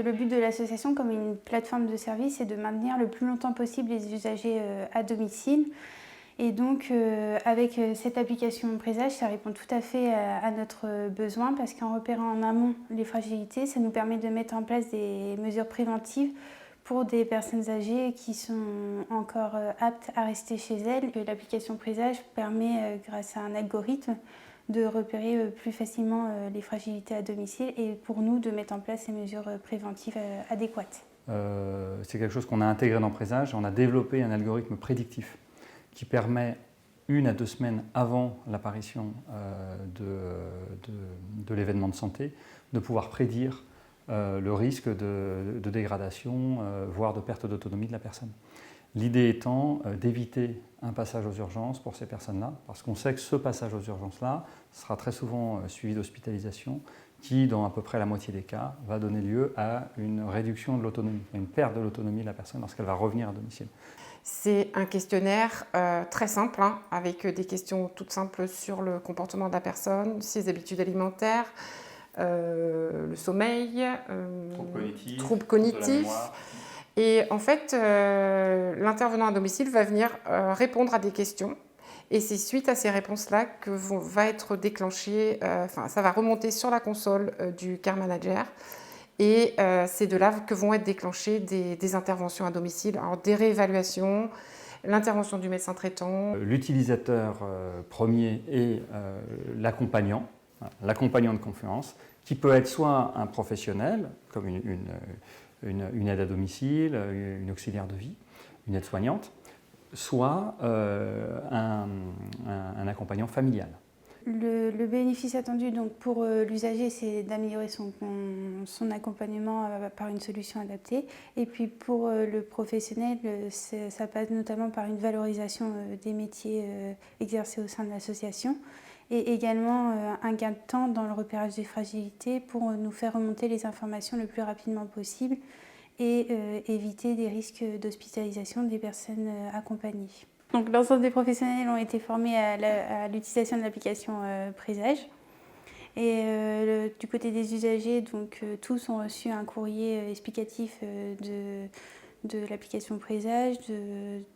le but de l'association, comme une plateforme de service, c'est de maintenir le plus longtemps possible les usagers à domicile. Et donc, avec cette application Présage, ça répond tout à fait à notre besoin parce qu'en repérant en amont les fragilités, ça nous permet de mettre en place des mesures préventives pour des personnes âgées qui sont encore aptes à rester chez elles. L'application Présage permet, grâce à un algorithme, de repérer plus facilement les fragilités à domicile et pour nous de mettre en place ces mesures préventives adéquates. C'est quelque chose qu'on a intégré dans Présage. On a développé un algorithme prédictif qui permet 1 à 2 semaines avant l'apparition de l'événement de santé de pouvoir prédire le risque de dégradation, voire de perte d'autonomie de la personne. L'idée étant d'éviter un passage aux urgences pour ces personnes-là, parce qu'on sait que ce passage aux urgences-là sera très souvent suivi d'hospitalisation, qui, dans à peu près la moitié des cas, va donner lieu à une réduction de l'autonomie, à une perte de l'autonomie de la personne lorsqu'elle va revenir à domicile. C'est un questionnaire très simple, avec des questions toutes simples sur le comportement de la personne, ses habitudes alimentaires, le sommeil, troubles cognitifs. Et en fait, l'intervenant à domicile va venir répondre à des questions. Et c'est suite à ces réponses-là que va être déclenché, ça va remonter sur la console du Care Manager. Et c'est de là que vont être déclenchées des interventions à domicile, alors des réévaluations, l'intervention du médecin traitant. L'utilisateur premier est l'accompagnant de confiance, qui peut être soit un professionnel, comme une aide à domicile, une auxiliaire de vie, une aide-soignante, soit un accompagnant familial. Le bénéfice attendu donc, pour l'usager, c'est d'améliorer son accompagnement par une solution adaptée. Et puis pour le professionnel, ça passe notamment par une valorisation des métiers exercés au sein de l'association et également un gain de temps dans le repérage des fragilités pour nous faire remonter les informations le plus rapidement possible et éviter des risques d'hospitalisation des personnes accompagnées. Donc, l'ensemble des professionnels ont été formés à l'utilisation de l'application Présage. Et du côté des usagers, donc, tous ont reçu un courrier explicatif de l'application Présage,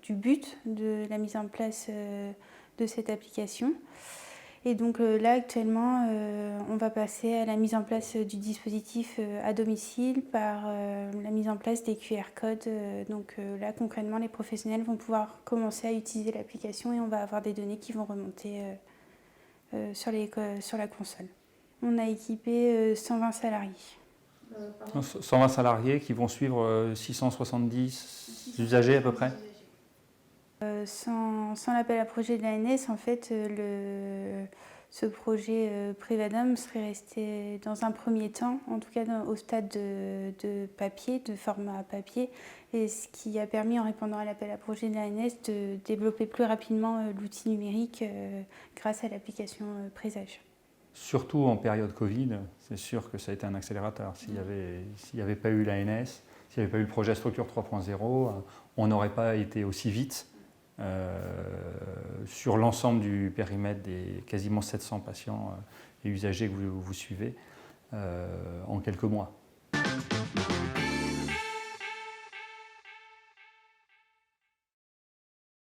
du but de la mise en place de cette application. Et donc là, actuellement, on va passer à la mise en place du dispositif à domicile par la mise en place des QR codes. Donc là, concrètement, les professionnels vont pouvoir commencer à utiliser l'application et on va avoir des données qui vont remonter sur la console. On a équipé 120 salariés. 120 salariés qui vont suivre 670 usagers à peu près. Sans l'appel à projet de l'ANS, en fait, ce projet Prévadum serait resté dans un premier temps, en tout cas au stade de papier, de format papier, et ce qui a permis, en répondant à l'appel à projet de l'ANS, de développer plus rapidement l'outil numérique grâce à l'application Présage. Surtout en période Covid, c'est sûr que ça a été un accélérateur. S'il n'y avait pas eu l'ANS, s'il n'y avait pas eu le projet Structure 3.0, on n'aurait pas été aussi vite sur l'ensemble du périmètre des quasiment 700 patients et usagers que vous suivez en quelques mois.